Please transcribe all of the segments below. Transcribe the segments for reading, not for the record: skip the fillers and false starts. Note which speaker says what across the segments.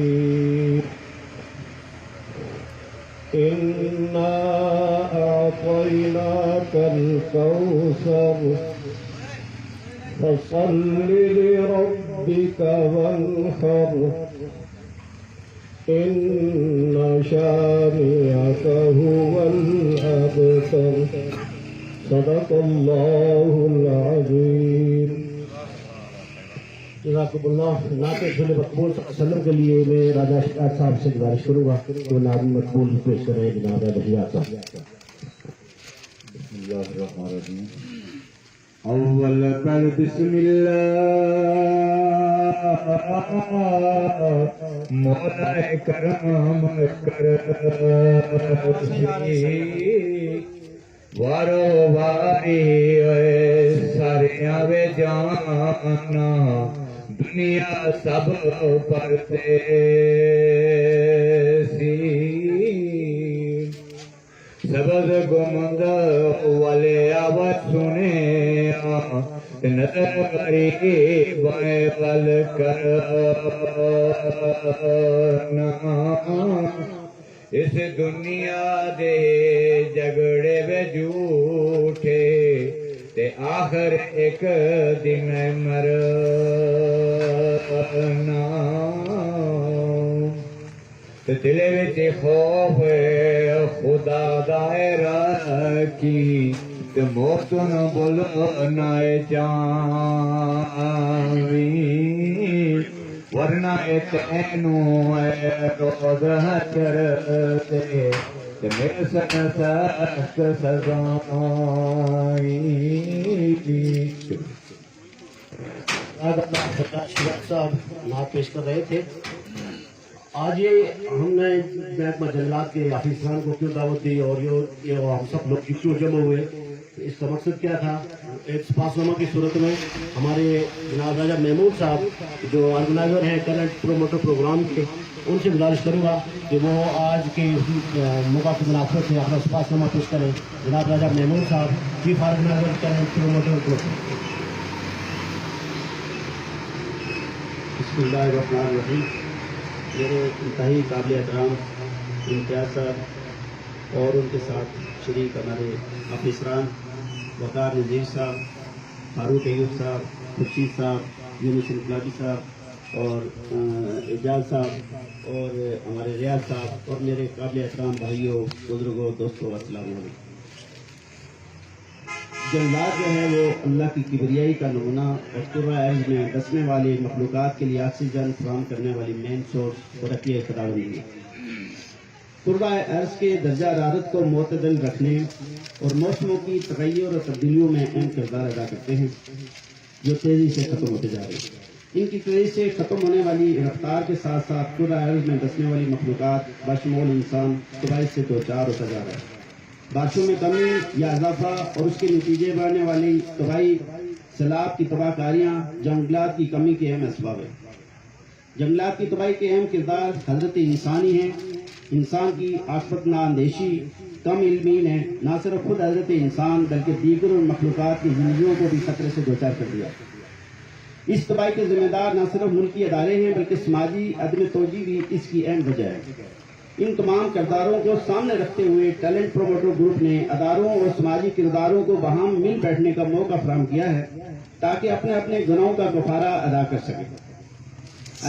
Speaker 1: الرحيم إنا أعطيناك الكوثر فصل لربك وانحر إن شانئك هو الأبتر صدق الله العظيم. جزاکم اللہ. نعت رسول مقبول صلی اللہ علیہ وسلم کے لیے میں راجہ اشتیاق صاحب سے گزارش کروں گا کہ وہ نعت مقبول پیش کر رہے ہیں جناب بحیات صاحب.
Speaker 2: بسم اللہ الرحمن الرحیم. اول پر بسم اللہ مولا کرم کرشی وارو واری سارے آوے جانا دنیا سب پر تیسی سبز گمد والے آواز سنے نظر غریب بل کرنا اس دنیا دے جگڑے وے جھوٹے تے آخر ایک دن مرنا تے دل وچ خوف خدا دائرہ کی تے موت نہ بولنا چاہویں ورنہ تینوں روز حشر تے میرے سن سخت سزائیں.
Speaker 1: اشتیاق صاحب نعت پیش کر رہے تھے. آج یہ ہم نے محکمہ جنگلات کے آفیسران کو کیوں دعوت دی اور یہ ہم سب لوگ کیوں جمع ہوئے، اس کا مقصد کیا تھا؟ ایک سپاسنامہ کی صورت میں ہمارے جناب راجہ محمود صاحب جو آرگنائزر ہیں کرنٹ پروموٹر پروگرام کے، ان سے گزارش کروں گا کہ وہ آج کے موقع کی مناسبت سے اپنا سپاسنامہ پیش کریں. جناب Raja Mahmood Sahab, chief organiser current promoter group.
Speaker 3: بسم اللہ الرحمن الرحیم. میرے انتہائی قابل احترام امتیاز صاحب اور ان کے ساتھ شریک ہمارے آفیسران وقار نذیر صاحب، فاروق ایوب صاحب، خورشید صاحب، یونس انقلابی صاحب اور اعجاز صاحب اور ہمارے ریاض صاحب اور میرے قابل احترام بھائیوں، بزرگوں، دوستوں، السلام علیکم. جنگلات جو ہے وہ اللہ کی کبریائی کا نمونہ اور قرہ ارض میں بسنے والے مخلوقات کے لیے آکسیجن فراہم کرنے والی مین سورس ترقی خداوندی ہے. قرہ ارض کے درجہ حرارت کو معتدل رکھنے اور موسموں کی تغیر اور تبدیلیوں میں اہم کردار ادا کرتے ہیں جو تیزی سے ختم ہوتے جا رہے ہیں. ان کی تیزی سے ختم ہونے والی رفتار کے ساتھ ساتھ قرہ ارض میں بسنے والی مخلوقات بشمول انسان تباہی سے دوچار ہوتا جا رہا ہے. بارشوں میں کمی یا اضافہ اور اس کے نتیجے بڑھنے والی تباہی، سیلاب کی تباہ کاریاں جنگلات کی کمی کے اہم اسباب ہیں. جنگلات کی تباہی کے اہم کردار حضرت انسانی ہیں. انسان کی آفت اندیشی، کم علمی نے نہ صرف خود حضرت انسان بلکہ دیگر مخلوقات کی زندگیوں کو بھی خطرے سے دوچار کر دیا. اس تباہی کے ذمہ دار نہ صرف ملکی ادارے ہیں بلکہ سماجی عدم توجہ بھی اس کی اہم وجہ ہے. ان تمام کرداروں کو سامنے رکھتے ہوئے ٹیلنٹ پروموٹر گروپ نے اداروں اور سماجی کرداروں کو باہم مل بیٹھنے کا موقع فراہم کیا ہے تاکہ اپنے اپنے گناہوں کا کفارہ ادا کر سکیں.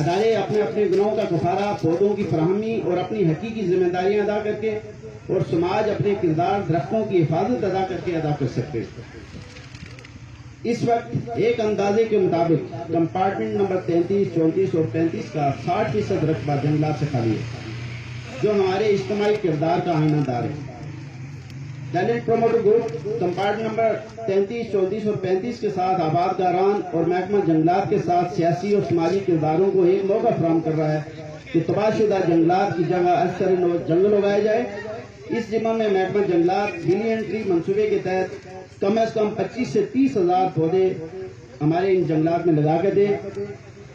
Speaker 3: ادارے اپنے اپنے گناہوں کا کفارہ، پودوں کی فراہمی اور اپنی حقیقی ذمہ داریاں ادا کر کے، اور سماج اپنے کردار درختوں کی حفاظت ادا کر کے ادا کر سکتے ہیں. اس وقت ایک اندازے کے مطابق کمپارٹمنٹ نمبر 33، 34 اور 35 کا 60% رقبہ جنگلات سے خالی ہے جو ہمارے اجتماعی کردار کا آئینہ دار ہے. Talent promoter group compartment number 33، 34 اور 35 کے ساتھ آباد کاران اور محکمہ جنگلات کے ساتھ سیاسی اور سماجی کرداروں کو ایک موقع فراہم کر رہا ہے کہ تباہ شدہ جنگلات کی جگہ اکثر جنگل اگائے جائے. اس ضمن میں محکمہ جنگلات بلین ٹری منصوبے کے تحت کم از کم 25 سے 30 ہزار پودے ہمارے ان جنگلات میں لگا کے دے.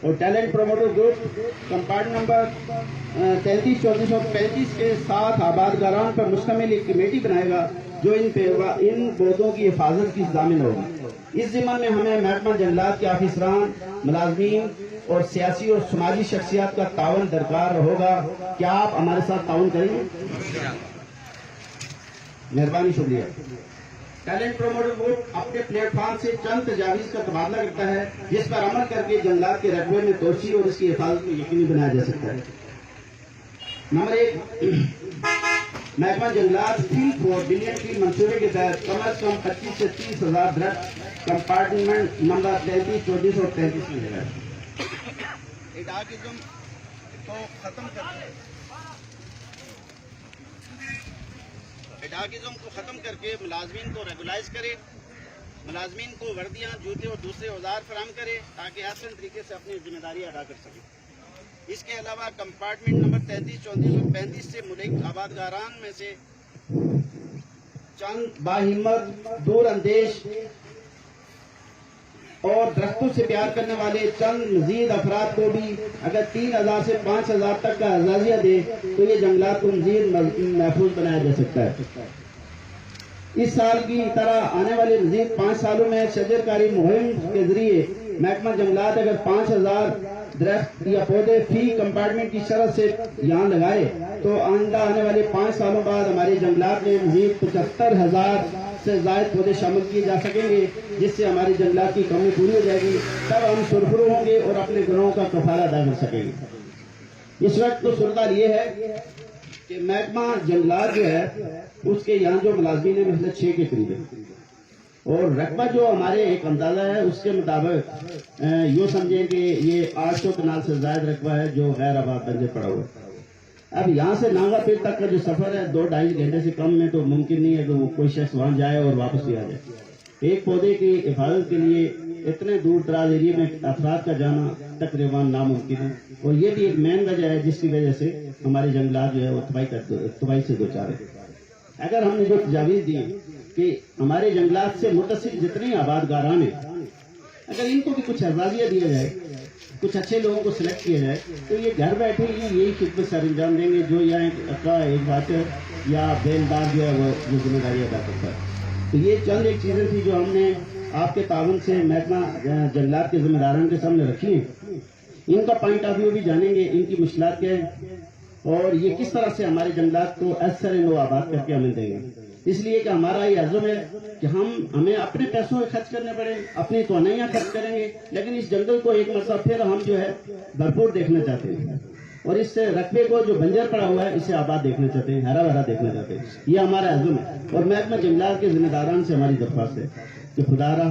Speaker 3: اور talent promoter group compartment number 33، 34 اور 35 کے ساتھ آباد کاران پر مشتمل ایک کمیٹی بنائے گا जो इन पौधों की हिफाजत की ज़ामिन होगी। इस ज़िम्मन में हमें महकमा जंगलात के ऑफिसरान, मुलाजमीन और सियासी और समाजी शख्सियात का ताउन दरकार होगा। क्या आप हमारे साथ ताउन करेंगे? मेहरबानी, शुक्रिया। टैलेंट प्रोमोटर ग्रुप अपने प्लेटफॉर्म से चंद तजावीज़ का तबादला करता है जिस पर अमल करके जंगलात के रकबे में तोसी और इसकी हिफाजत को यकीनी बनाया जा सकता है। नंबर 1, महकमा जंगलात 3-4 बिलियन की मंसूबे के तहत कम अज कम 25 से 30 हजार दरख्त कंपार्टमेंट नंबर 33, 34 और 33 में लगाए। एडाकिज्म को खत्म करके मुलाजमीन को रेगुलाइज करे, मुलाजमीन को वर्दियां, जूते और दूसरे औजार फराहम करे ताकि आसान तरीके से अपनी जिम्मेदारी अदा कर सके। इसके अलावा कंपार्टमेंट नंबर 33, 34 और 35 से मुल्क आबादगारान में से चंद बाहिम्मत, दूर अंदेश और दरख्तों से प्यार करने वाले चंद मजीद अफराद को भी अगर 3000 से 5000 तक का एजाजिया दे तो ये जंगलात को मजीद महफूज बनाया जा सकता है। इस साल की तरह आने वाले मजीद 5 सालों में शजरकारी मुहिम के जरिए महकमा जंगलात अगर 5000 दरख्त या पौधे फी कंपार्टमेंट की शरत से यहाँ लगाए तो आइंदा आने वाले 5 सालों बाद हमारे जंगलात में मजीद 75,000 से ज्यादा पौधे शामिल किए जा सकेंगे, जिससे हमारे जंगलात की कमी पूरी हो जाएगी। तब हम सुरखरू होंगे और अपने घरों का कफारा अदा कर सकेंगे। इस वक्त तो सूरत ये है कि महकमा जंगलात जो है उसके यहाँ जो मुलाजमीन है मतलब 6 के करीब है और रकबा जो हमारे एक अंदाजा है उसके मुताबिक यूँ समझें कि ये 800 कनाल से ज्यादा रकबा है जो गैर आबाद बंजर पड़ा हुआ है। अब यहाँ से नांगा पीर तक का जो सफर है 2-2.5 घंटे से कम में तो मुमकिन नहीं है कि कोई शख्स वहां जाए और वापस भी आ जाए। एक पौधे की हिफाजत के लिए इतने दूर दराज एरिया में अफराद का जाना तकरीबन नामुमकिन है और ये भी एक मेन वजह है जिसकी वजह से हमारे जंगलात जो है वो तबाही से दो चार है। अगर हमने जो तजावीज़ दी कि हमारे जंगलात से मुतसिल जितने आबादगारान हैं अगर इनको भी कुछ एजाजिया दिया जाए, कुछ अच्छे लोगों को सिलेक्ट किया जाए तो ये घर बैठे ही यही खिदमत सर अंजाम देंगे जो यहाँ एक वाचर या बेलदार जो है वो जिम्मेदारी अदा करता है। तो ये चंद एक चीज़ें थी जो हमने आपके ताउन से महकमा जंगलात के जिम्मेदारान के सामने रखी है। इनका पॉइंट ऑफ व्यू भी जानेंगे, इनकी मुश्किलात क्या है और ये किस तरह से हमारे जंगलात को असर नो आबाद करके हमें देंगे। इसलिए कि हमारा ये अज़्म है कि हमें अपने पैसों में खर्च करने पड़े, अपनी तोनाइयाँ खर्च करेंगे, लेकिन इस जंगल को एक मरतबा फिर हम जो है भरपूर देखना चाहते हैं और इस रकबे को जो बंजर पड़ा हुआ है इसे आबाद देखना चाहते हैं, हरा भरा देखना चाहते हैं। ये हमारा अज़्म है और महकमा जंगलात के जिम्मेदारान से हमारी दरख्वास्त है कि खुदारा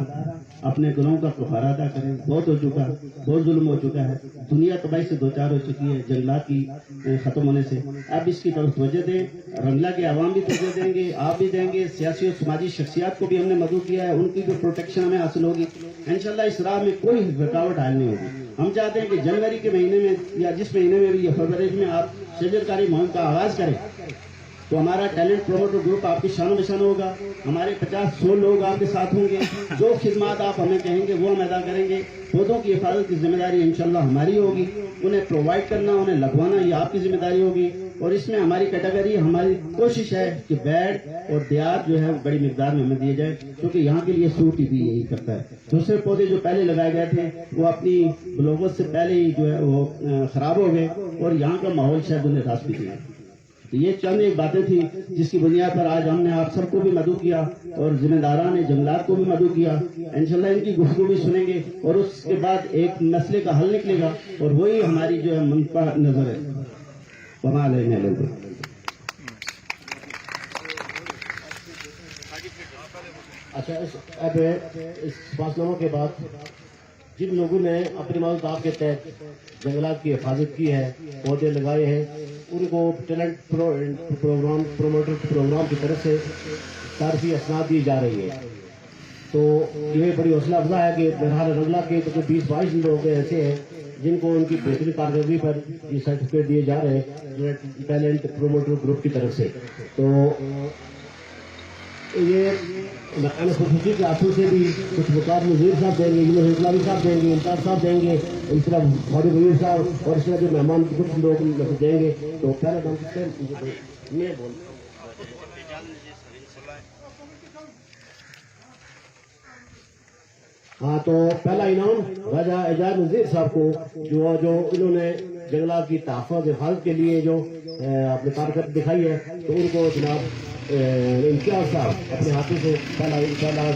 Speaker 3: अपने गुनाहों का कफारा अदा करें। बहुत हो चुका, बहुत जुल्म हो चुका है, दुनिया तबाही से दो चार हो चुकी है जंगलात की खत्म होने से। अब इसकी तरफ तवज्जो दें, रंगला के आवाम भी तवज्जो देंगे, आप भी देंगे, सियासी और समाजी शख्सियात को भी हमने मदद किया है, उनकी जो प्रोटेक्शन हमें हासिल होगी इंशाल्लाह इस राह में कोई रुकावट हाल नहीं होगी। हम चाहते हैं कि जनवरी के महीने में या जिस महीने में भी या फरवरी में आप शजरकारी मुहिम का आगाज करें तो हमारा टैलेंट प्रोमोटर ग्रुप आपकी शानो बशान होगा। हमारे 50-100 लोग आपके साथ होंगे, जो खिदमात आप हमें कहेंगे वो हम अदा करेंगे। पौधों की हिफाजत की जिम्मेदारी इंशाल्लाह हमारी होगी, उन्हें प्रोवाइड करना, उन्हें लगवाना ये आपकी जिम्मेदारी होगी और इसमें हमारी कैटेगरी, हमारी कोशिश है कि बेड और दियार जो है वो बड़ी मिकदार में हमें दिए जाए क्योंकि यहाँ के लिए सूट ही भी यही करता है। दूसरे पौधे जो पहले लगाए गए थे वो अपनी बलोगत से पहले ही जो है वो खराब हो गए और यहाँ का माहौल शायद उन्हें रास भी दिया। तो ये चंद एक बातें थी जिसकी बुनियाद पर आज हमने आप सबको भी मदद किया और जिम्मेदारान ने जंगलात को भी मदद किया। इंशाल्लाह इनकी गुफ्तगू भी सुनेंगे और उसके बाद एक मसले का हल निकलेगा और वही हमारी जो है मुनफा नजर है।
Speaker 1: अच्छा, अब इस फासलों के बाद जिन लोगों ने अपनी मदद आपके तहत जंगलात की हिफाजत की है, पौधे लगाए हैं, उनको टैलेंट प्रोमोटर प्रोग्राम की तरफ से तारफी असनाद दी जा रही है। तो ये बड़ी हौसला अफजा है कि बहरहाल रंगला के तो 20-22 लोग ऐसे हैं जिनको उनकी बेहतरीन कारकर्दगी पर ये सर्टिफिकेट दिए जा रहे हैं टैलेंट प्रोमोटर ग्रुप की तरफ से। तो ये खुशूसी क्लासों से भी कुछ मुकाब नज़ीर साहब देंगे, यूनिवर्सिटी साहब देंगे, इंताज साहब देंगे, इस तरह फौरी वजीर साहब और इस तरह के मेहमान कुछ लोग देंगे। तो पहले हम ये बोल हाँ, तो पहला इनाम राजा एजाज नजीर साहब को जो इन्होंने जंगलात की तहफ़्फ़ुज़ हिफाज़त के लिए जो अपने कारकर्दगी दिखाई है, तो उनको जनाब इम्तियाज़ साहब अपने हाथों से पहला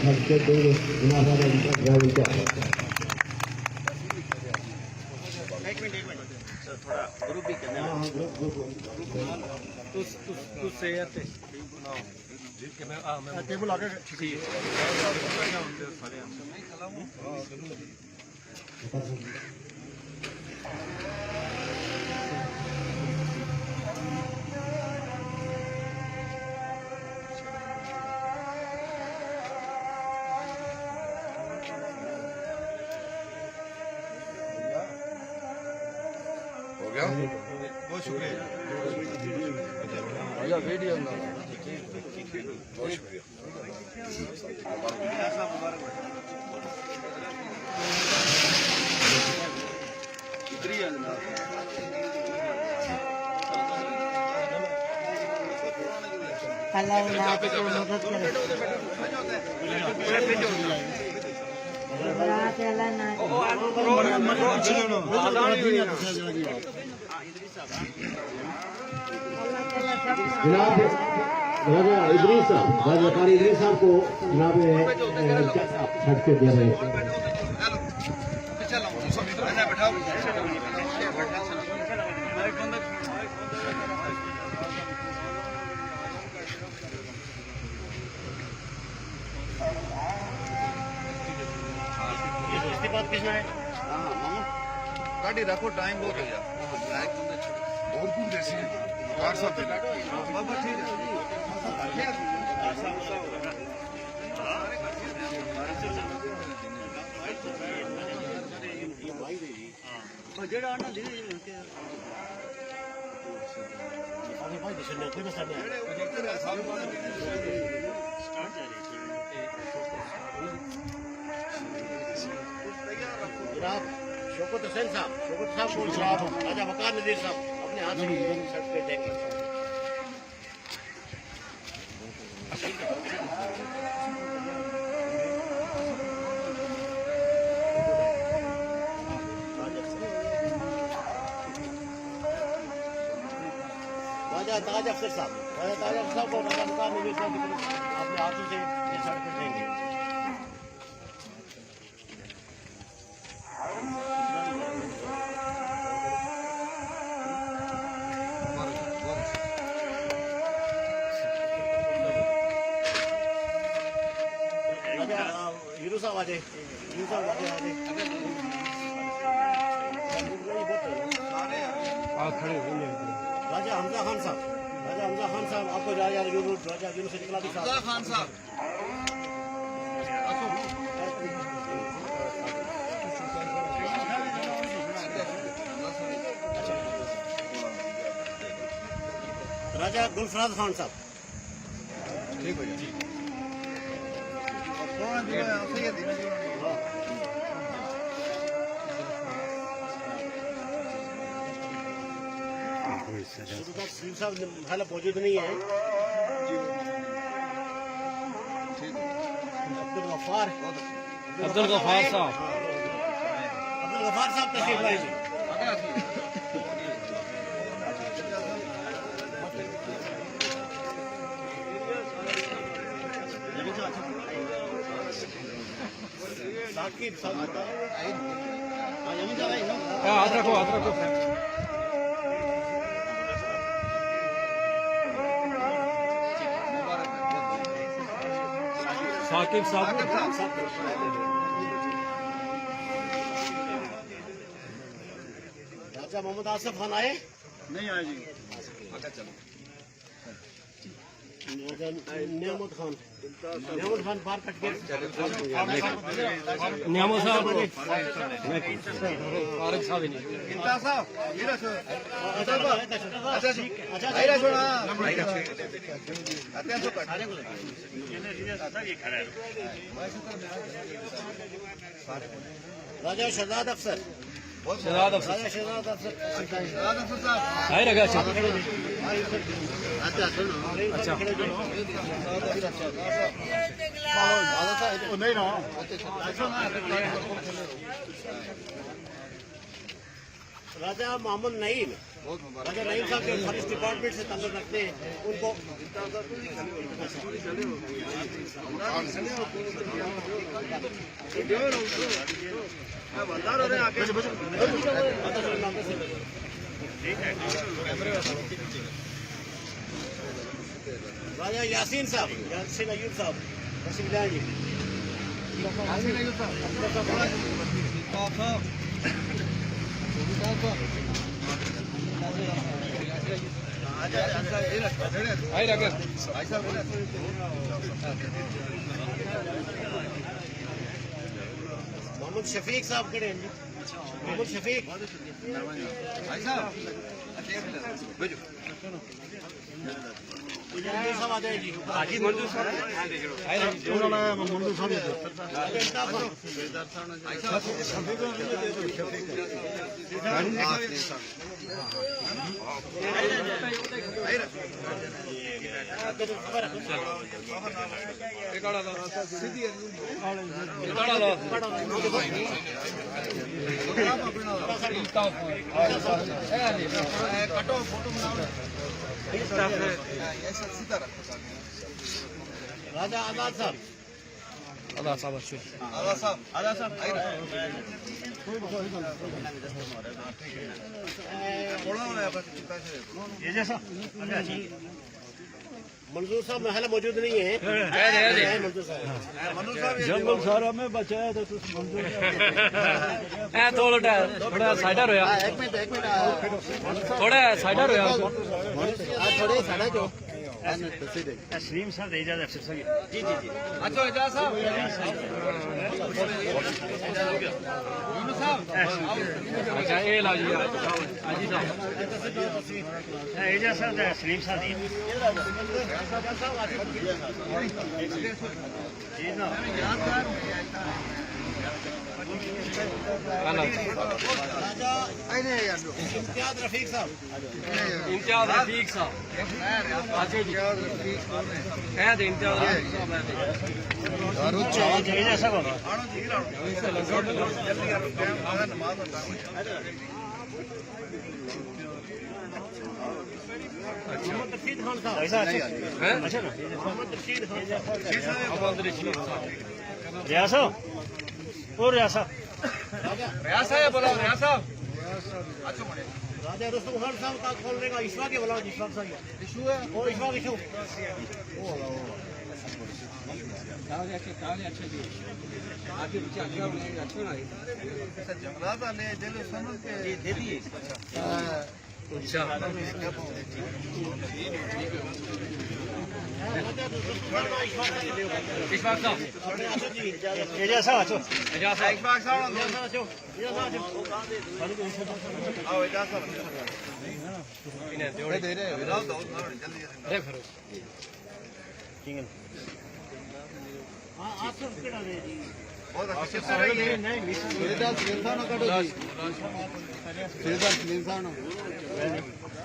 Speaker 1: सर्टिफिकेट देंगे। जनाब राजा इम्तियाज़ साहब।
Speaker 4: टेबल आगे
Speaker 5: हो गया। बहुत शुक्रिया, वीडियो बहुत शुक्रिया।
Speaker 6: अल्लाह ना तो मदद करे बरात अल्लाह ना
Speaker 1: जनाब राजा इदरीस साहब, राजा कारी इदरीस साहब को जनाब सर्टिफिकेट दे रहे हैं। इसके बाद किसना है?
Speaker 5: गाड़ी रखो, टाइम बहुत हो गया। और कुछ देसी है, 800 देना। बाबा ठीक है।
Speaker 1: जनाब शौकत हुसैन साहब को जनाब राजा वकार नजीर साहब अपने हाथ से सर्टिफिकेट देंगे। राजा ताज अफसर साहब को राजा वकार नजीर साहब अपने हाथों से सर्टिफिकेट देंगे। हीरो साहब आ जाए, हीरो साहब आ जाए। राजा हमजा खान साहब, राजा हमजा खान साहब आपको राजा यूनुस इनकलाबी साहब
Speaker 5: खान साहब
Speaker 1: राजा गुलफराज खान साहब।
Speaker 5: ठीक हो जाए। साहब हाल मौजूद नहीं है। अब्दुल गफ्फार साहब तशरीफ लाएंगे।
Speaker 4: हाथ रखो साकिब साहब।
Speaker 1: राजा मोहम्मद आसिफ खान आए?
Speaker 4: नहीं आए जी।
Speaker 1: नियामत खान बाहर कट गए।
Speaker 4: नियामत साहब फारूक साहब नहीं।
Speaker 1: राजा शहजाद अफसर
Speaker 4: आए रगा अच्छा
Speaker 1: अच्छा
Speaker 5: नहीं ना
Speaker 1: राजा मोहम्मद नईम, राजा नईम साहब जो फॉरेस्ट डिपार्टमेंट से ताल्लुक रखते हैं उनको राजा यासीन साहब, यासीन अयूब साहब तशरीफ लाएंगे। मोहम्मद शफीक साहब खड़े हैं जी, मोहम्मद शफीक। मंजूर साहब आ जाए जी। हाजी मंजूर साहब राजा आजाद साहब,
Speaker 4: Allah sabah şu. मंजूर साहब महल मौजूद नहीं है। मंजूर साहब
Speaker 2: जंगल सारा में बचाया था तुम मंजूर
Speaker 4: थोड़ा साइडर होया, थोड़ा साइडर होया।
Speaker 1: थोड़े साढ़ा जो
Speaker 2: तस्लीम साहब दे इजाजत से सही
Speaker 1: जी जी जी।
Speaker 4: अच्छा एजाज साहब, अच्छा ये ला जी हाजी साहब।
Speaker 2: इजाजत साहब तस्लीम साहब दी
Speaker 1: राजा इम्तियाज रफीक साहब,
Speaker 4: इम्तियाज रफीक साहब अच्छा जी, कह दे इम्तियाज रफीक साहब
Speaker 2: इजाजत साहब
Speaker 1: मोहम्मद रशीद खान साहब,
Speaker 4: हैं?
Speaker 2: अच्छा ना
Speaker 1: मोहम्मद रशीद खान साहब,
Speaker 4: मोहम्मद रशीद साहब।
Speaker 2: रियासा और रियासा
Speaker 4: रियाज साहब बोला, रियाज साहब।
Speaker 1: राजा रसूल खान साहब का खोलने का इशफाक के बोला, इशफाक साहब इशू है वो इशफाक इशू
Speaker 5: जंगलात आने दिल समझ के
Speaker 1: दे दिए।
Speaker 4: अच्छा इशफाक साहब,
Speaker 2: इजाजत साहब अच्छो
Speaker 4: एजाज साहब,
Speaker 1: इशफाक साहब आओ इधर साहब
Speaker 4: इन्हें जोड़े
Speaker 5: दे रहे विराव दो जल्दी
Speaker 4: देख फिर
Speaker 1: हाँ आप सब के डाले जी।
Speaker 5: बहुत अच्छे से रही है सुरेदार सिंसान का दो जी सुरेदार सिंसान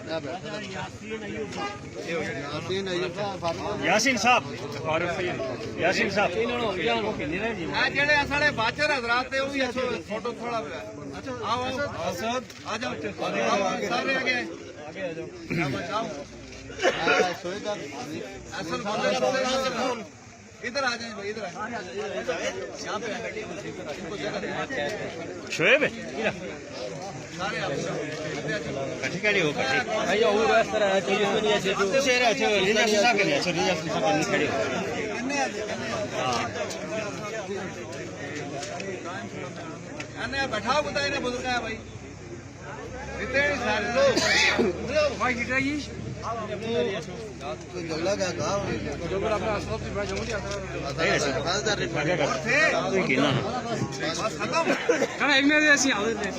Speaker 1: राजा यासीन अयूब साहब,
Speaker 5: यासीन अयूब साहब
Speaker 2: यासीन साहब यासीन साहब
Speaker 4: आ जेड़े साढ़े बाचर हजरात थे वो भी अच्छो फोटो थोड़ा अच्छा आओ असद आ जाओ सारे आगे
Speaker 5: सुरेदार
Speaker 4: असल इधर आ जाए भाई, इधर यहाँ पे इनको जगह दे
Speaker 2: शोएब
Speaker 4: सारे आप
Speaker 2: ठीक है हो
Speaker 4: अयो वो इस तरह चाहिए तो नहीं है जो
Speaker 2: शेर अच्छो इजाजत साहब के लिए अच्छो इजाजत साहब निकले
Speaker 4: अने बैठाओ बताए ना बुजुर्ग है भाई इतने सारे लोग भाई कितना ये
Speaker 5: जंगला का गांव
Speaker 4: जो बोला अपना असरफ से बड़ा जंगली असरफ
Speaker 2: थे कोई गिना
Speaker 4: बस खत्म कहना एक में ऐसी आदत है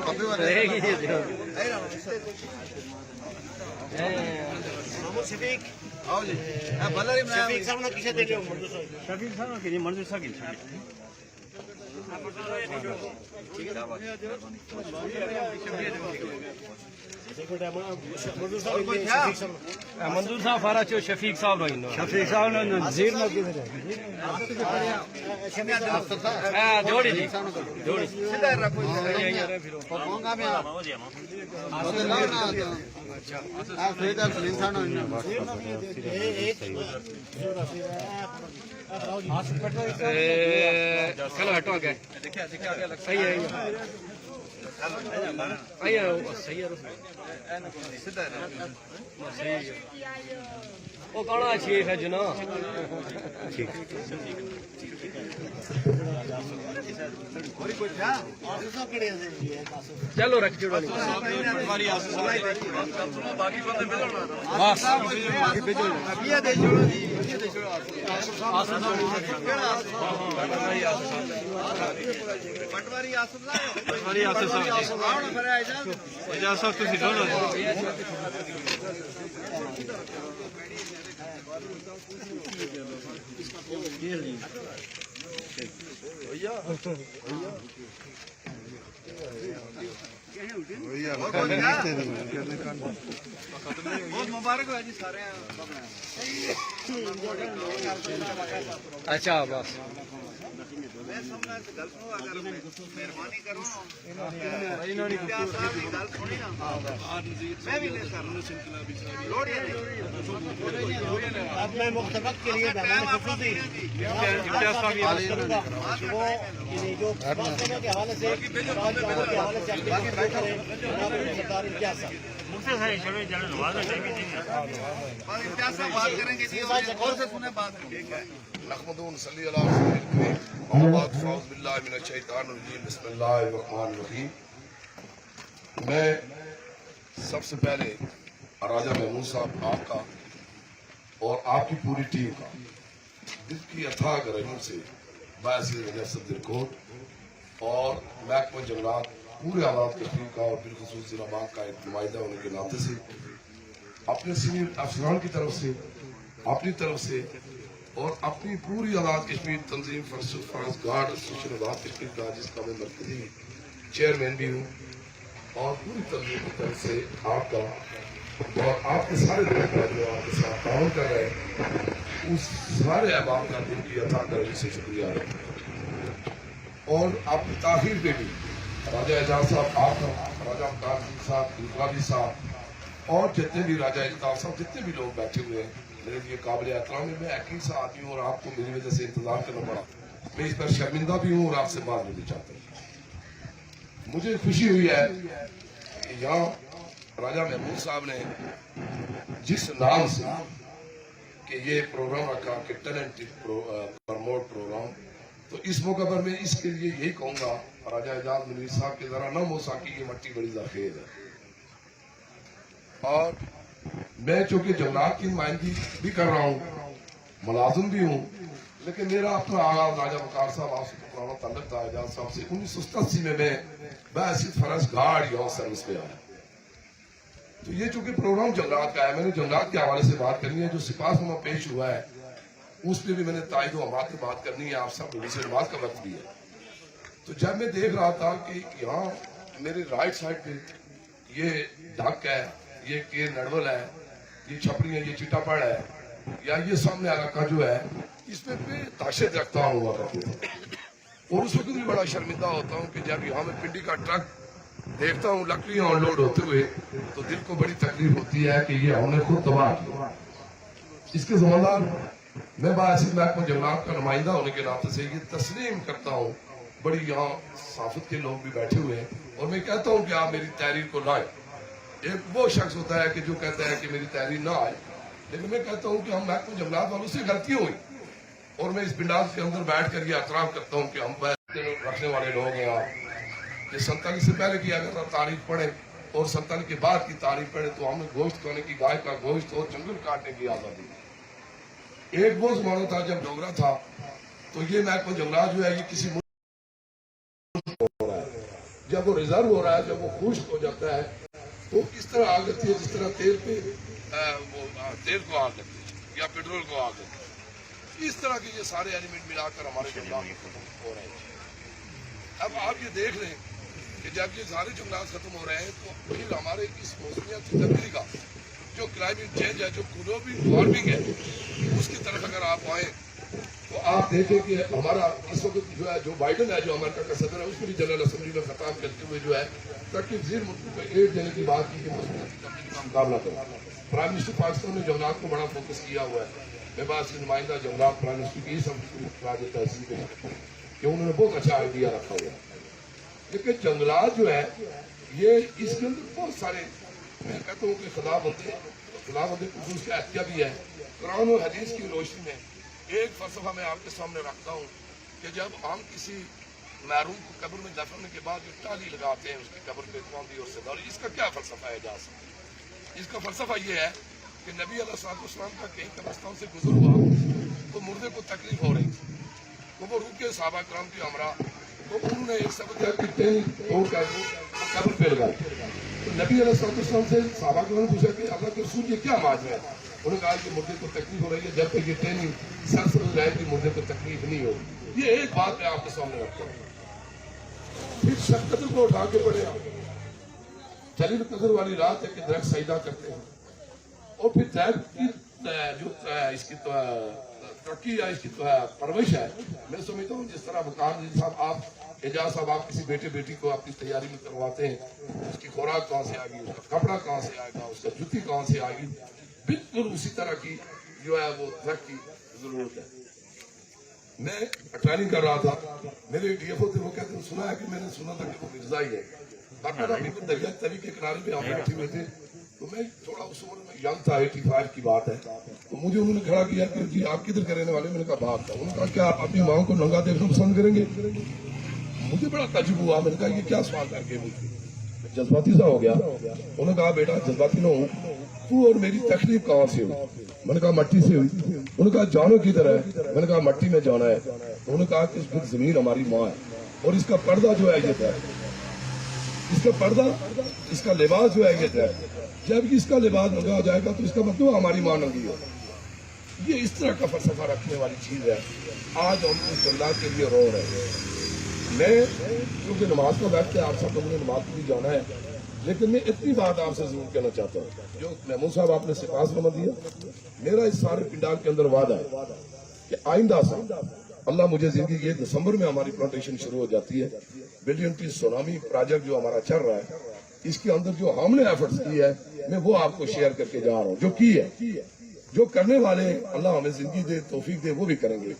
Speaker 5: कॉपी वाले
Speaker 1: मोहम्मद शफीक,
Speaker 4: आओ जी बल्लरी में
Speaker 1: शफीक साहब ने किसे दे रहे हो मंजूर साहब?
Speaker 2: शफीक साहब के लिए मंजूर साहब
Speaker 7: منظور صاحب فارا چو شفیق صاحب شفیق صاحب نے نذیر میں جوڑی جی جوڑی چلو ہٹو آگے صحیح ہے صحیح ہے وہ کہنا ٹھیک ہے جناب چلو رکھ جوڑو
Speaker 4: پٹواری آصف بہت مبارک ہوا جی سارے
Speaker 7: اچھا بس
Speaker 4: میں سمجھنا گل سنو اگر مہربانی کرو میں بھی نہیں کر
Speaker 1: اب میں مقتبق کے لیے جو کے حوالے سے
Speaker 4: بات کریں گے جی اور سے سنیں بات
Speaker 5: نحمد صلی اللہ علیہ وسلم باللہ من الشیطان الرجیم بسم اللہ الرحمن الرحیم. میں سب سے پہلے راجہ محمود صاحب آپ کا اور آپ کی پوری ٹیم کا دل کی اتھاگ رحم سے باعث رجب صدر کوٹ اور محکمہ جنگلات پورے آباد کشمیر کا اور بالخصوص ضلع باغ کا ایک نمائندہ ہونے کے ناطے سے اپنے سینئر افسران کی طرف سے اپنی طرف سے اور اپنی پوری آزاد کشمیر تنظیم France guard association Azad Kashmir کا جس کا میں مرکزی چیئرمین بھی ہوں اور پوری تنظیم کی طرف سے آپ کا اور آپ کے سارے لوگ کا جو آپ کے ساتھ تعاون کر رہے ہیں اس سارے احباب کا دل کی عطا کرنے سے شکریہ ہے. اور آپ کی تاخیر پہ بھی راجہ اعجاز صاحب آپ کا راجہ مقام صاحب انقلابی صاحب اور جتنے بھی راجہ الطاف صاحب جتنے بھی لوگ بیٹھے ہوئے ہیں میرے لیے قابل احترام ہے. میں ایک ہی سا آدمی ہوں اور آپ کو میری وجہ سے انتظار کرنا پڑا. میں اس پر شرمندہ بھی ہوں اور آپ سے بات لینا چاہتا ہوں. مجھے خوشی ہوئی ہے کہ یہاں راجہ محمود صاحب نے جس نام سے کہ یہ پروگرام رکھا کہ ٹیلنٹ پروموٹ پروگرام, تو اس موقع پر میں اس کے لیے یہی کہوں گا راجہ اعجاز منیر صاحب کے ذرا نہ موسا کی یہ مٹی بڑی ذخیر ہے. اور میں چونکہ جنگلات کی نمائندگی بھی کر رہا ہوں, ملازم بھی ہوں, لیکن میرا اپنا آغاز راجہ وقار صاحب آپ سے پرانا تعلق تھا اعجاز صاحب سے. 1987 میں بحیثیت فرانس گارڈ یہاں سروس پہ آیا. تو یہ چونکہ پروگرام جنگلات کا ہے, میں نے جنگلات کے حوالے سے بات کرنی ہے. جو سپاس نامہ پیش ہوا ہے اس پہ بھی میں نے تائید و حمایت کی بات کرنی ہے. آپ سب لوگوں سے نماز کا وقت بھی ہے. تو جب میں دیکھ رہا تھا کہ یہاں میرے رائٹ سائڈ پہ یہ ڈھک ہے, یہ کے نڑول ہے, یہ چھپڑی ہے, یہ چٹا پڑ ہے, یا یہ سامنے علاقہ جو ہے اس میں تاشے درختہ ہوا کرتے تھے. اور اس وقت بھی بڑا شرمندہ ہوتا ہوں کہ جب یہاں میں پنڈی کا ٹرک دیکھتا ہوں لکڑیاں آن لوڈ ہوتے ہوئے تو دل کو بڑی تکلیف ہوتی ہے کہ یہ ہم نے خود تباہ کیا. اس کے ذمہ دار میں باعث محکمہ جنگلات کا نمائندہ ہونے کے ناطے سے یہ تسلیم کرتا ہوں. بڑی یہاں صحافت کے لوگ بھی بیٹھے ہوئے ہیں اور میں کہتا ہوں کہ آپ میری تحریر کو لائیں. ایک وہ شخص ہوتا ہے کہ جو کہتا ہے کہ میری تحریر نہ آئے, لیکن میں کہتا ہوں کہ ہم محکمہ جنگلات والوں سے غلطی ہوئی اور میں اس بنڈاس کے اندر بیٹھ کر یہ اعتراف کرتا ہوں کہ ہم رکھنے والے لوگ ہیں. آپ کہ 47 سے پہلے کی اگر تاریخ پڑھیں اور 47 کے بعد کی تاریخ پڑھیں تو ہمیں گوشت کھانے کی, گائے کا گوشت اور جنگل کاٹنے کی آزادی. ایک وہ زمانہ تھا جب ڈوگرا تھا تو یہ محکمہ جنگلات جو ہے یہ کسی ملک ہو رہا ہے, جب وہ ریزرو ہو رہا ہے, جب وہ خشک ہو جاتا ہے تو اس طرح آگ لگتی ہے جس طرح تیل پہ تیل کو آگ لگتی ہے یا پیٹرول کو آگ لگتی ہے. اس طرح کے یہ سارے ایلیمنٹ ملا کر ہمارے جنگلات میں ہو رہے ہیں. अब आप ये देख लें कि जब ये सारे जंगलात खत्म हो रहे हैं तो फिर हमारे इस मौसमियात तब्दीली का जो क्लाइमेट चेंज है, जो ग्लोबल वार्मिंग है, उसकी तरफ अगर आप आए तो आप देखें कि हमारा इस वक्त जो है जो बाइडन है, जो अमेरिका का सदर है, उसने भी जनरल असेंबली में खिताब करते हुए जो है ताकि जीर मुल्कों को एड देने की बात की कि मौसमियात तब्दीली का मुकाबला करें। प्राइम मिनिस्टर पाकिस्तान ने जंगलात को बड़ा फोकस किया हुआ है। मेरे पास नुमाइंदा जंगलात प्राइम मिनिस्टर की सब तहसील है कि उन्होंने बहुत अच्छा आइडिया रखा हुआ है। लेकिन जंगलात जो है ये इसके अंदर बहुत सारे, मैं कहता हूँ कि खिलाफत खुसूस का एहतिया भी है। कुरान और हदीस की रोशनी में एक फलसफा मैं आपके सामने रखता हूँ कि जब हम किसी महरूम को कब्र में दफनाने के बाद जो टाली लगाते हैं उसकी कब्र पे कौंदी और सदारी, इसका क्या फलसफा है जास? इसका फलसफा ये है कि नबी अलैहिस्सलाम का कहीं कब्रिस्तान से गुजर हुआ तो मुर्दे को तकलीफ हो रही थी, तो वो रुके सहाबा कराम की हमरा, तो उन्होंने एक सबक तोड़कर कब्र पे लगाई। तो नबी अलैहिस्सलाम से सहाबा कराम ने पूछा कि अल्लाह के रसूल ये क्या माजरा है? उन्होंने कहा कि मुर्दे को तकलीफ हो रही है, जब तक ये ट्रेनिंग सर से रहेगी मुर्दे को तकलीफ नहीं होगी। ये एक बात मैं आपके सामने रखता हूँ। फिर शब कदर को उठा के पड़े जलील कदर वाली रात है कि दरख्त सजदा करते हैं, और फिर दरख्त की जो इसकी तरक्की या इसकी परवरिश है, मैं समझता हूँ जिस तरह वकार साहब आप एजाज साहब आप किसी बेटे बेटी को अपनी तैयारी में करवाते हैं, उसकी खुराक कहाँ से आएगी, उसका कपड़ा कहाँ से आएगा, उसका जूती कहाँ से आएगी, बिल्कुल उसी तरह की जो है वो दरख्त की जरूरत है। मैं ट्रेनिंग कर रहा था, मेरे डीएफओ थे, वो कहते हैं सुना है कि मैंने सुना था कि वो मिर्जा ही है। दरिया तवी के किनारे पे हम बैठे हुए थे, तो मैं थोड़ा उस उम्र में यंग था, 85 की बात है, तो मुझे उन्होंने खड़ा किया कि जी आप किधर के रहने वाले? मैंने कहा बाप था। उन्होंने कहा क्या आप अपनी माओ को नंगा देखना पसंद करेंगे? मुझे बड़ा ताज्जुब हुआ, मैंने कहा ये क्या सवाल करके जज्बाती सा हो गया। उन्होंने कहा बेटा जज्बाती ना हूँ, तू और मेरी तकलीफ कहाँ से हुई? मैंने कहा मट्टी से हुई। उन्होंने कहा जानो किधर है? मैंने कहा मट्टी में जाना है। उन्होंने कहा कि इस जमीन हमारी माँ है और इसका पर्दा जो है ये है, इसका पर्दा, इसका लिबास जो है ये है। जब इसका लिबास नंगा हो जाएगा तो इसका मतलब हमारी माँ नंगी हो। ये इस तरह का फलसफा रखने वाली चीज है। आज हम इस जंगलात के लिए रो रहे हैं। मैं क्योंकि नमाज का वक्त है, आप सब लोगों ने नमाज भी जाना है, लेकिन मैं इतनी बात आपसे जरूर कहना चाहता हूँ, जो महमूद साहब आपने सिफारिशनामा दिया, मेरा इस सारे पिंडाल के अंदर वादा है कि आइंदा से अल्लाह मुझे जिंदगी ये दिसंबर में हमारी प्लांटेशन शुरू हो जाती है। बिलियन पीस सोनामी प्रोजेक्ट जो हमारा चल रहा है, इसके अंदर जो हमने एफर्ट्स की है मैं वो आपको शेयर करके जा रहा हूँ। जो की है, जो करने वाले अल्लाह हमें जिंदगी दे, तौफीक दे, वो भी करेंगे।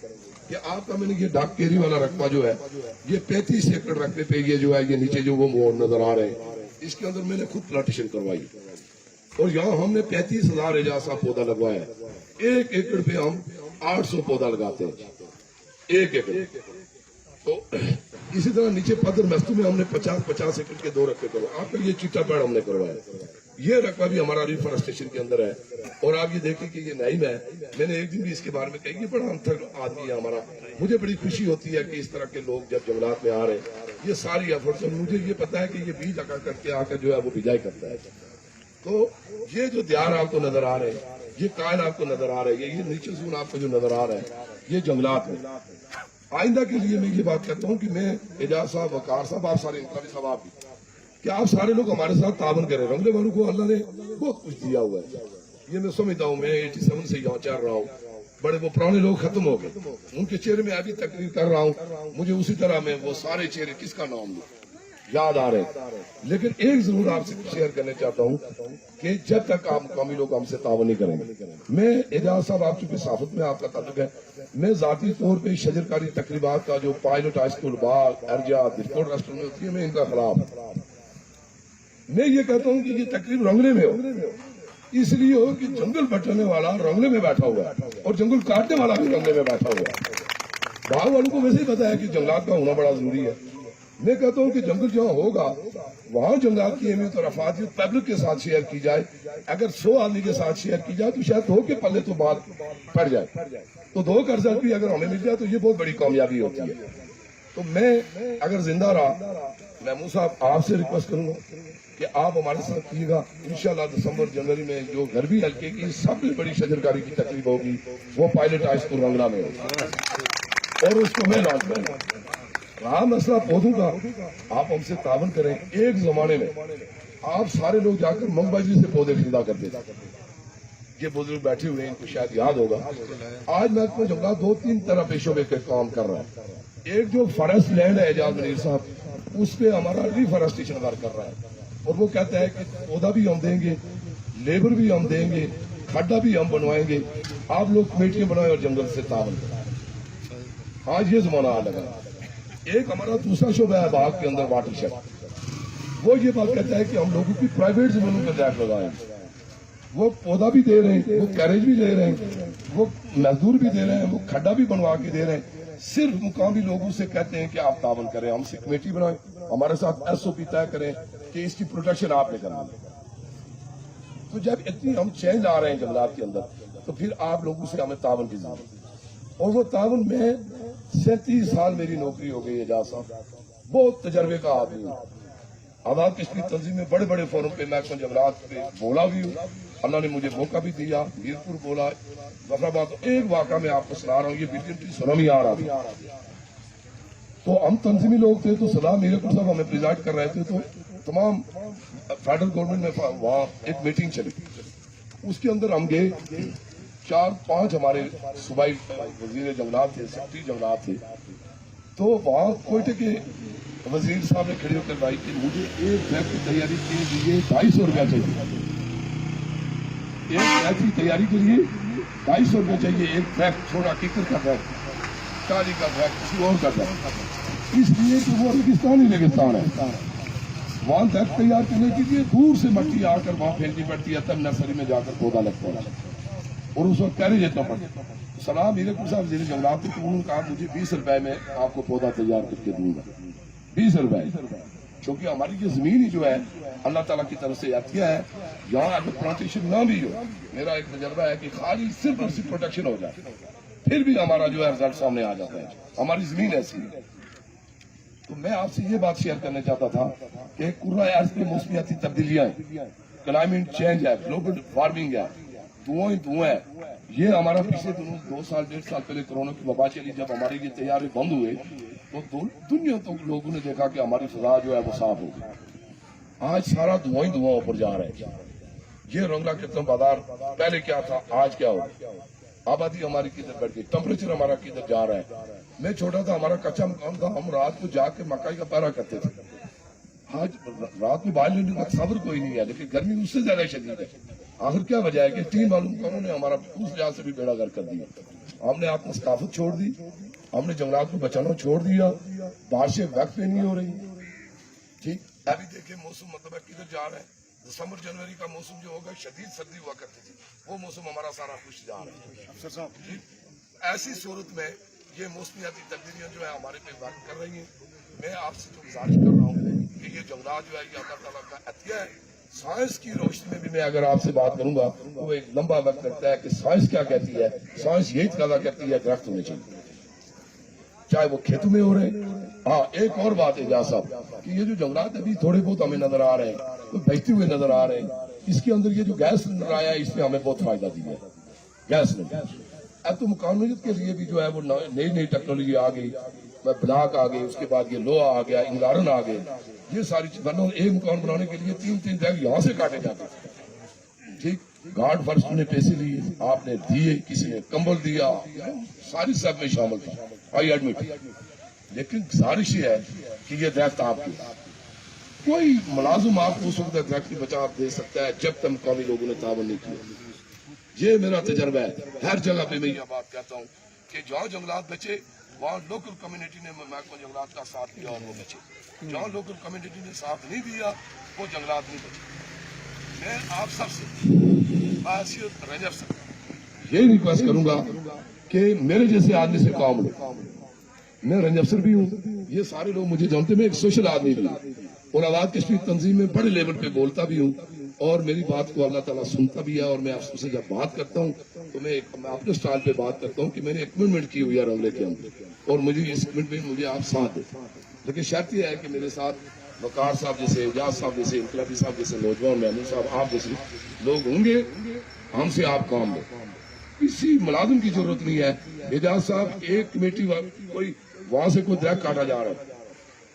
Speaker 5: कि आपका मैंने ये डाक केरी वाला रकबा जो है ये 35 एकड़ रकबे पे ये जो है ये नीचे जो वो मोड़ नजर आ रहे हैं, इसके अंदर मैंने खुद प्लांटेशन करवाई और यहाँ हमने 35,000 एजाज साहब पौधा लगवाया है। 1 एकड़ पे हम 800 पौधा लगाते हैं, 1 एकड़। तो इसी तरह नीचे पदर मस्तू में हमने 50 एकड़ के 2 रकबे करवाए। आपका ये चीटा पेड़ हमने करवाया, ये रकबा भी हमारा रिफॉरेस्टेशन के अंदर है। और आप ये देखें कि ये नईम है, मैंने एक दिन भी इसके बारे में कही, ये बड़ा अंतर आदमी है हमारा। मुझे बड़ी खुशी होती है कि इस तरह के लोग जब जंगलात में आ रहे हैं, ये सारी एफर्ट्स, मुझे ये पता है कि ये बीज लगा करके आकर जो है वो बिजाई करता है। तो ये जो दियार आपको नजर आ रहे हैं, ये कायल आपको नजर आ रहे हैं, ये नीचे सून आपको जो नजर आ रहा है, ये जंगलात है। आइंदा के लिए मैं ये बात कहता हूँ कि मैं एजाज साहब, वकार साहब, आप सारे इनका भी सवाब भी कि आप सारे लोग हमारे साथ तावन करें। रंगले वालों को अल्लाह ने बहुत कुछ दिया हुआ है, ये मैं समझता हूँ। मैं 87 से यहाँ चल रहा हूँ, बड़े वो पुराने लोग खत्म हो गए, उनके चेहरे में अभी तकरीर कर रहा हूँ, मुझे उसी तरह में वो सारे चेहरे किसका नाम लूं याद आ रहे हैं। लेकिन एक जरूर आपसे शेयर करना चाहता हूँ कि जब तक आप मुकामी लोग हमसे तावन नहीं करेंगे, मैं एजाज साहब आप चूंकि साफत में आपका ताल्लुक है, मैं जाती तौर पे शजरकारी तकरीबात का जो पायलट हाई स्कूल बाग अर्जा बिस्कोट रेस्टोरेंट में होती है, मैं इनका खिलाफ। मैं ये कहता हूँ कि ये तकरीब रंगले में हो, इसलिए हो कि जंगल बचाने वाला रंगले में बैठा हुआ है और जंगल काटने वाला भी रंगले में बैठा हुआ है। गाँव वालों को वैसे ही पता है कि जंगलात का होना बड़ा जरूरी है। मैं कहता हूँ कि जंगल जहाँ होगा वहां जंगलात की अहमियत और अफादियत पब्लिक के साथ शेयर की जाए। अगर 100 आदमी के साथ शेयर की जाए तो शायद 2 के पल्ले तो बात पड़ जाए, तो 2 कर्जा भी अगर हमें मिल जाए तो ये बहुत बड़ी कामयाबी होती है। तो मैं अगर जिंदा रहा, महमूद साहब आपसे रिक्वेस्ट करूंगा कि आप हमारे साथ कीजिएगा। इंशाल्लाह दिसंबर जनवरी में जो गरबी हल्के की सबसे बड़ी शजरकारी की तकलीफ होगी वो पायलट हाई स्कूल रंगला में होगी और उसको मैं लॉन्च करूंगा। रहा मसला पौधों का, आप हमसे तावन करें। एक जमाने में आप सारे लोग जाकर मंगबाजी से पौधे खरीदा करते थे। ये बुजुर्ग बैठे हुए हैं, इनको शायद याद होगा। आज महकमा जंगलात 2-3 तरह पेशों में काम कर रहा है। एक जो फॉरेस्ट लैंड है एजाज मनीर साहब, उस पे हमारा रिफॉरेस्टेशन वर्क कर रहा है, और वो कहता है कि पौधा भी हम देंगे, लेबर भी हम देंगे, खड्डा भी हम बनवाएंगे, आप लोग कमेटियां बनाए और जंगल से तावन करें। आज ये जमाना आ लगा। एक हमारा दूसरा शोबा है बाग के अंदर वाटर शेड, वो ये बात कहता है कि हम लोगों की प्राइवेट जमीनों पर टैक्स लगाएंगे। वो पौधा भी दे रहे हैं, वो कैरेज भी दे रहे हैं, वो मजदूर भी दे रहे हैं, वो खड्डा भी बनवा के दे रहे हैं। सिर्फ मुकामी लोगों से कहते हैं कि आप तावन करें, हमसे कमेटी बनाएं, हमारे साथ SOP तय करें कि इसकी प्रोटेक्शन आपने करनी है। तो जब इतनी हम चेंज आ रहे हैं जंगलात के अंदर, तो फिर आप लोगों से हमें तावन की जरूरत। और वो तावन में 37 साल मेरी नौकरी हो गई है एजाज साहब, बहुत तजर्बे का आदमी हूँ। आजाद कश्मीर तंजीम में बड़े बड़े फोरम पे महकमा जंगलात पे बोला भी हूँ, अल्लाह ने मुझे मौका भी दिया। मीरपुर बोला, जफराबाद। एक वाक़ा में आपको सुना रहा हूँ, ये बीटीएमटी सुनामी आ रहा था, तो हम तंजीमी लोग थे, तो सलाम मीरपुर साहब हमें प्रिजाइड कर रहे थे, तो तमाम फेडरल गवर्नमेंट में वहाँ एक मीटिंग चली, उसके अंदर हम गए। 4-5 हमारे सूबाई वजीर जंगलात थे, सेक्रेटरी जंगलात थे। तो वहाँ कोयटे के वजीर साहब ने खड़े होकर भाई कि मुझे एक बैग की तैयारी के लिए 250 रुपया चाहिए, एक बैग की तैयारी के लिए 250 रुपया चाहिए, एक बैग छोटा कीकर का बैग, टाली का बैग, किसी और का बैग, इसलिए कि वो रेगिस्तान ही रेगिस्तान है। वहां बैग तैयार करने के लिए दूर से मट्टी आकर वहां फेंकनी पड़ती है, तब नर्सरी में जाकर पौधा लगता है, और उस वक्त कैरेज इतना पड़ता है। सलाम मीरपुर साहब वजीर जंगलात थे, तो उन्होंने कहा मुझे 20 रुपए में आपको पौधा तैयार करके दूंगा, 20 रुपए, क्योंकि हमारी ये जमीन ही जो है अल्लाह ताला की तरफ से अतिया है। यहाँ अगर प्लांटेशन ना भी हो, मेरा एक तजर्बा है कि खाली सिर्फ और सिर्फ प्रोटेक्शन हो जाए, फिर भी हमारा जो है रिजल्ट सामने आ जाता है। हमारी जमीन ऐसी है। तो मैं आपसे ये बात शेयर करना चाहता था कि कुर्रा अर्ज पे मौसमियाती तब्दीलियां हैं, क्लाइमेट चेंज है, ग्लोबल वार्मिंग है, धुआं ही धुआं है। ये हमारा पिछले दिनों 2 साल 1.5 साल पहले कोरोना की वबा चली, जब हमारे ये तैयारी बंद हुए, तो दुनिया तो लोगों ने देखा कि हमारी फिजा जो है वो साफ हो गई। आज सारा धुआं ही धुआं ऊपर जा रहा है। ये रंगला कितना बाजार पहले क्या था, आज क्या हो, आबादी हमारी किधर बढ़ गई, टेम्परेचर हमारा किधर जा रहा है। मैं छोटा था, हमारा कच्चा मकान था, हम रात को जाके मकाई का पैरा करते थे। आज रात में बाहर लेने का सब्र कोई नहीं है, लेकिन गर्मी उससे ज्यादा शदीद है। आखिर क्या वजह है कि 3 मालूम कानून ने हमारा उस लिहाज से भी बेड़ा गर्क कर दिया। हमने आपको सकाफत छोड़ दी, हमने जंगलात को बचाना छोड़ दिया, बारिशें वक्त पे नहीं हो रही। ठीक, अभी देखिए मौसम मतलब किधर जा रहा है। दिसंबर जनवरी का मौसम जो होगा, शदीद सर्दी हुआ करती थी, वो मौसम हमारा सारा खुश जा रहा है। अफसर साहब, ऐसी सूरत में ये मौसमियाती तब्दीलियां जो है हमारे पे वर्क कर रही हैं। मैं आपसे जो गुजारिश कर रहा हूँ कि ये जंगलात जो है ये अल्लाह ताला का अतिया है। साइंस की रोशनी में भी मैं अगर आपसे बात करूंगा तो एक लंबा वक्त लगता है कि साइंस क्या कहती है। साइंस यही तकाजा करती है दरख्त होने चाहिए, चाहे वो खेतों में हो रहे हैं। हाँ, एक और बात है एजाज साहब कि ये जो जंगलात अभी थोड़े बहुत हमें नजर आ रहे हैं, तो बचते हुए नजर आ रहे हैं, इसके अंदर ये जो गैस सिलेंडर आया है, इसने हमें बहुत फायदा दिया है। गैस सिलेंडर अब तो मुकामियत के लिए भी जो है वो नई नई टेक्नोलॉजी आ गई, ब्लॉक आ गई, उसके बाद ये लोहा आ गया, इंगारन आ गए। ये सारी चीजें एक मकान बनाने के लिए 3-3 जगह यहाँ से काटे जाते थे। ठीक, गार्ड फर्श ने पैसे लिए, आपने दिए, किसी ने कंबल दिया, सारी सब में शामिल था, आई एडमिट। लेकिन गुजारिश है कि ये दरख्त आपकी, कोई मुलाजिम आपको उस वक्त दरख्त की बचाव दे सकता है जब तक मकामी लोगों ने तावन नहीं किया। ये मेरा तजर्बा है। हर जगह पे मैं ये बात कहता हूँ कि जहाँ जंगलात बचे वहाँ लोकल कम्युनिटी ने महकमा जंगलात का साथ दिया और वो बचे। जहाँ लोकल कम्युनिटी ने साथ नहीं दिया वो जंगलात नहीं बचे। मैं आप सबसे रजब सर यही रिक्वेस्ट करूंगा कि मेरे जैसे आदमी से काम लो। मैं रंजब सर भी हूँ, ये सारे लोग मुझे जानते, मैं एक सोशल आदमी भी हूँ और आजाद कश्मीर तंजीम में बड़े लेवल पे बोलता भी हूँ और मेरी बात को अल्लाह ताला सुनता भी है। और मैं आपसे जब बात करता हूँ तो मैं अपने स्टाइल पे बात करता हूँ कि मैंने एक कमिटमेंट की हुई है रंगले के अंदर और मुझे इस कमिटमेंट में मुझे आप साथ दे। लेकिन शर्त यह है कि मेरे साथ वकार साहब जैसे, एजाज साहब जैसे, इनकलाबी साहब जैसे नौजवान महमूद साहब, आप जैसे लोग होंगे, हमसे आप काम लो। किसी मुलाजिम की जरूरत नहीं है। एजाज साहब एक कमेटी कोई वहां से कोई दरख्त काटा जा रहा है,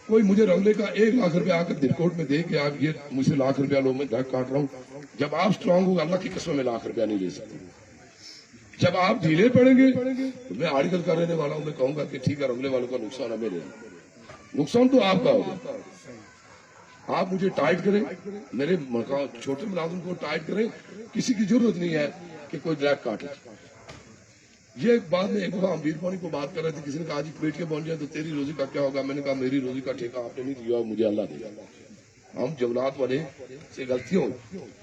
Speaker 5: कोई मुझे रंगले का 1 लाख रुपया आकर दिलकोट में दे के आप ये मुझसे लाख रुपया लो, मैं दरख्त काट रहा हूँ। जब आप स्ट्रांग होगा अल्लाह की कसम में लाख रुपया नहीं ले सकते। जब आप ढीले पड़ेंगे तो मैं आर्टिकल कर रहने वाला हूं, मैं कहूंगा कि ठीक है रंगले वालों का नुकसान है, मेरे नुकसान तो आपका होगा। आप मुझे टाइट करें, मेरे छोटे मुलाजिम को टाइट करें, किसी की जरूरत नहीं है कि कोई दरख्त काटे। ये बाद में एक दफा अमीर पानी को बात कर रहे थे, किसी ने कहा जी पेटियां बन जाए तो तेरी रोजी का क्या होगा। मैंने कहा मेरी रोजी का ठेका आपने नहीं दिया, मुझे अल्लाह देगा। हम जंगलात वाले से गलतियों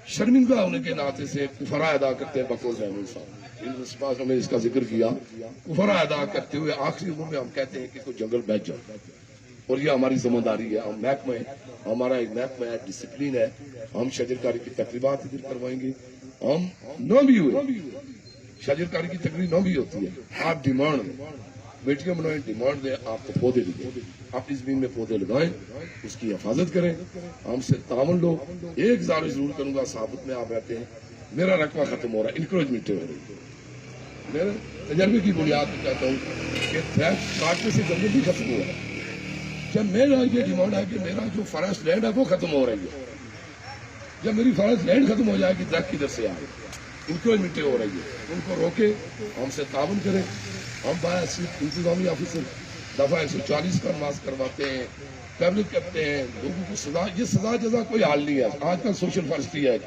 Speaker 5: शर्मिंदा होने के नाते से कुफरा अदा करते हैं। बकौल रहमान साहब ने इसका जिक्र किया, कुफरा अदा करते हुए आखिरी उम्र में हम कहते हैं कि कोई जंगल बैठ जाओ, और ये हमारी जिम्मेदारी है। हम महकमा है, हमारा एक महकमा है, डिसिप्लिन है। हम शजरकारी की तकरीबात इधर करवाएंगे। हम न भी हुए शजरकारी की तकरीब न भी होती है, आप डिमांड दें, बेटियां बनाएं, डिमांड दें, आपको पौधे दिए, अपनी जमीन में पौधे लगाएं, उसकी हिफाजत करें, हमसे तावन लो। एक गुजारिश जरूर करूंगा, साबित में आप रहते हैं, मेरा रकबा खत्म हो रहा है, इंकरेजमेंट हो रही है। मेरे तजर्बे की बुनियाद पर कहता हूँ कि दरख्त काटने से जंगल भी खत्म हुआ है। जब मेरा ये डिमांड है कि मेरा जो फॉरेस्ट लैंड है वो खत्म हो रही है, जब मेरी फॉरेस्ट लैंड खत्म हो जाएगी, दरख्त किधर से आए, इंक्रोचमेंट हो रही है, उनको रोके, हमसे तावन करें। हम इंतजामी ऑफिसर दफा 140 का नमाज करवाते हैं, पब्लिक करते हैं, लोगों को सजा, ये सजा जजा कोई हाल नहीं है। आजकल सोशल फॉरेस्ट्री है,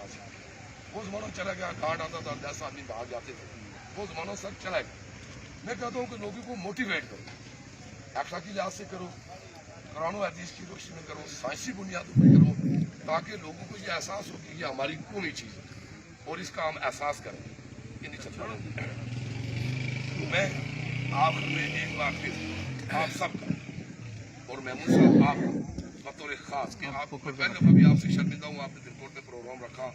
Speaker 5: वो जमाना चला गया, गार्ड आता था 10 आदमी भाग जाते थे, वो जमाना सब चला गया। मैं कहता हूँ कि लोगों को मोटिवेट करो, अखलाकी लिहाज से करो, कुरान और हदीस की रोशनी में करो, साइंसी बुनियादों पर करो, ताकि लोगों को ये एहसास हो कि ये हमारी कौमी चीज है और इसका हम एहसास करें। ये नहीं चलता। तो मैं आखिर में एक बार फिर आप सब और महमूद साहब आप बतौर खास कि आपको पहले दफा भी आपसे शर्मिंदा हूँ, आपने दिलकोट में प्रोग्राम रखा,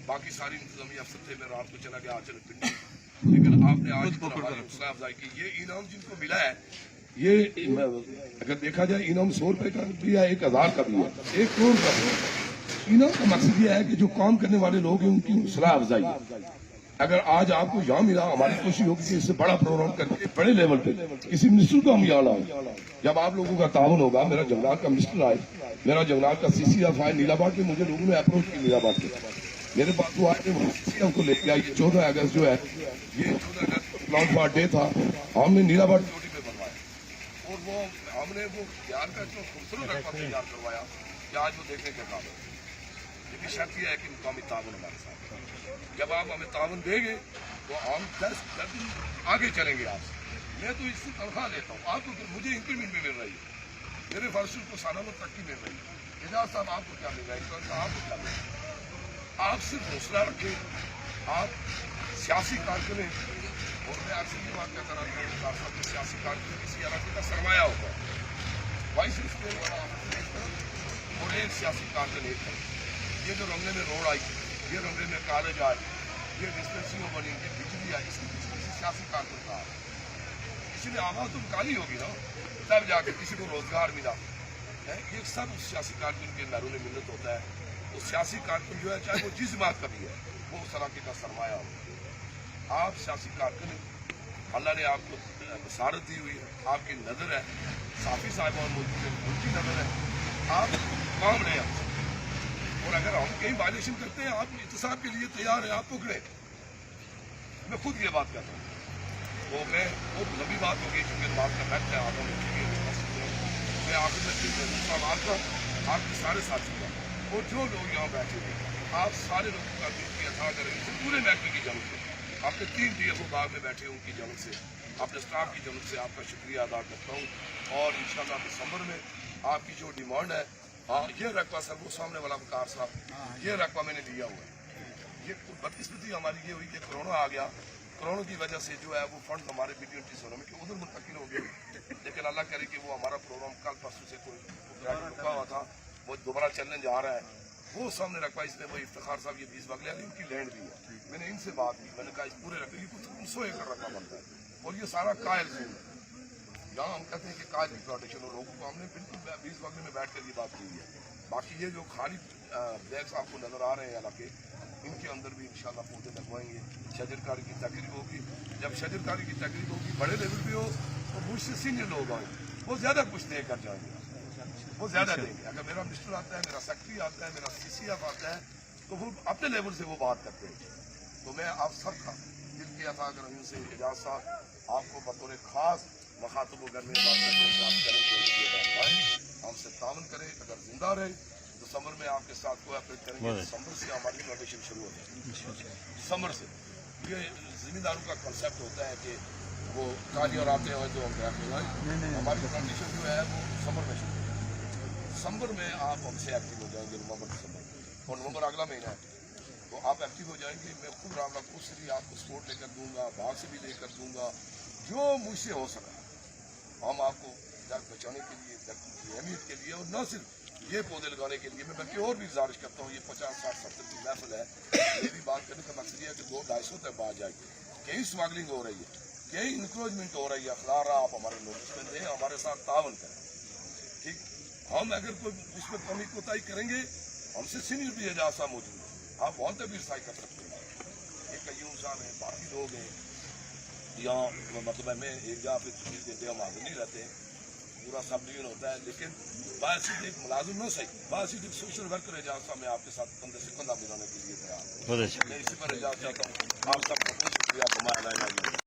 Speaker 5: बाकी सारी इंतजामी अफसर थे, मैं रात को चला गया आचल पिंडी, लेकिन आपने आज हौसला अफजाई की। ये इनाम जिनको मिला है, ये अगर देखा जाए इनाम 100 रुपए का भी है, 1000 का भी है, 1 करोड़ का भी है। इनाम का मकसद ये है कि जो काम करने वाले लोग हैं उनकी हौसला अफजाई। अगर आज आपको यहाँ मिला, हमारी कोशिश होगी कि इससे बड़ा प्रोग्राम करके बड़े लेवल पे किसी मिनिस्टर को हम यहाँ लाए। जब आप लोगों का ताउन होगा, मेरा जंगलात का मिनिस्टर आए, मेरा जंगलात का CCF आए नीलाबाद के, मुझे लोगों ने अप्रोच की नीलाबाद के, मेरे पास वो आए, CCF को लेके आए। 14 अगस्त जो है, ये 14 अगस्त लॉन्च पार्ट डे था, हमने नीलाबाद चोटी पे बनवाया और वो हमने वो बिहार का जो खूबसूरत रकबा तैयार करवाया कि आज वो देखने के काबिल। लेकिन शर्त यह है कि मुकामी ताउन हमारे साथ, जब आप हमें ताउन देंगे तो हम 10 दिन आगे चलेंगे आपसे। मैं तो इससे तनख्वाह लेता हूँ, आपको मुझे इंक्रीमेंट भी मिल रही है, मेरे फर्स्ट को सालाना तरक्की मिल रही है। एजाज साहब आपको क्या मिल रहा है, आपको क्या मिल रहा है? आप सिर्फ हौसला रखें, आप सियासी कारकुन हैं, और मैं आपसे ये बात कहता रहा हूँ, सियासी कारकुन किसी इलाके का सरमाया होता है, वाइस स्टेट वाला और एक सियासी कारकुन एक है। ये जो रंगले में रोड आई, ये रंगले में कॉलेज आए, ये डिस्पेंसरियों बनी, ये बिजली आई, इसके पीछे किसी सियासी कारकुन का किसी ने आवाज तो निकाली होगी ना, तब जाके किसी को रोजगार मिला है। ये सब उस सियासी कारकुन के मैरून मिन्नत होता है। वो सियासी कारकुन जो है, चाहे वो जिस बात का भी है, वो उस तरह का सरमाया हो। आप सियासी कारकुन, अल्लाह ने आपको बसारत दी हुई है, आपकी नजर है, साफी साहब और उनकी नजर है, आप काम लें हमसे। और अगर हम कहीं वायलेशन करते हैं, आप इंतसाब के लिए तैयार हैं, आप पकड़े। मैं खुद ये बात कहता हूँ, वो मैं बहुत लंबी बात होगी क्योंकि बात का फैक्ट है, आप मैं आखिर में आपके सारे साथी का और जो लोग यहाँ बैठे हुए, आप सारे लोगों का दिल की अथा करेंगे, पूरे महकमे की जानब से, आपके 3 DFO बाग में बैठे उनकी जानब से, अपने स्टाफ की जानब से आपका शुक्रिया अदा करता हूँ। और इंशाल्लाह दिसंबर में आपकी जो डिमांड है, ये रकबा सर वो सामने वाला वकार साहब, ये रकबा मैंने लिया हुआ है। ये बदकिस्मती हमारी ये हुई कि कोरोना आ गया, कोरोना की वजह से जो है वो फंड हमारे BTMT जोन में उधर मुंतकिल हो गए, लेकिन अल्लाह करे कि वो हमारा प्रोग्राम कल परसों से कोई रुका हुआ था, वो दोबारा चलने जा रहा है। वो सामने रकबा इसमें वो इफ्तिखार साहब, ये 20 बगलियां उनकी लैंड भी है। मैंने इनसे बात की, मैंने कहा इस पूरे रकबे की कुछ 100 एकड़ रकबा बनता है और ये सारा कायल जोन है। यहाँ हम कहते हैं कि कायल प्लांटेशन, और लोगों को हमने बिल्कुल 20 बगले में बैठ कर ये बात की है। बाकी ये जो खाली बैग्स आपको नजर आ रहे हैं इलाके, इनके अंदर भी इंशाल्लाह पौधे लगवाएंगे। शजरकारी की तकरीब होगी, जब शजरकारी की तकरीब होगी, बड़े लेवल पे हो तो मुझसे सीनियर लोग आए, वो ज्यादा कुछ दे कर जाएंगे, वो ज्यादा देंगे। अगर मेरा मिनिस्टर आता है, मेरा सेक्रेटरी आता है, मेरा CCF आता है, तो वो अपने लेवल से वो बात करते हैं। तो मैं आप सबका दिल के अता रहीम से एजाज साहब आपको बतौर खास मखातब घर में बात करते हमसे तावन करें। अगर जिंदा रहे दिसंबर में आपके साथ कोऑपरेट करेंगे। दिसंबर से हमारी इनोवेशन शुरू हो जाएगी। दिसंबर से ये जिम्मेदारों का कंसेप्ट होता है कि वो कार्य और आते हैं तो हमारी कंडीशन जो है वो दिसंबर में शुरू हो जाएगी। दिसंबर में आप हमसे एक्टिव हो जाएंगे। नवंबर दिसंबर और नवंबर अगला महीना है, तो आप एक्टिव हो जाएंगे। मैं खुद रामला कोच से भी आपको सपोर्ट लेकर दूंगा, बाहर से भी लेकर दूंगा, जो मुझसे हो सका हम आपको जग बचाने के लिए, जग की अहमियत के लिए, और न सिर्फ ये पौधे लगाने के लिए मैं बल्कि और भी गुजारिश करता हूँ। ये 50, 60, 70 की महफिल है, ये भी बात करने का मकसद ये है कि 200-250 तक बात जाएगी। कहीं स्मगलिंग हो रही है, कहीं इंक्रोचमेंट हो रही है, अखलारा आप हमारे नोटिस में दें, हमारे साथ तावन करें। ठीक, हम अगर कोई उसमें कमी कोताही करेंगे, हमसे सीनियर भी एजाज साहब मौजूद है, आप वहाँ तक भी रिसाई कर सकते हैं। एक कयूम साहब हैं, बाकी लोग हैं, यहाँ मतलब मैं एक जगह पे 24 घंटे हम हाजिर नहीं रहते, पूरा सब डिवीजन होता है। लेकिन बासित एक मुलाजिम न सही, बासित एक सोशल वर्कर एजाज साहब मैं आपके साथ कंधे से कंधा मिलाने के लिए तैयार हूँ। मैं इसी पर एजाज चाहता हूँ। आप सबका बहुत शुक्रिया।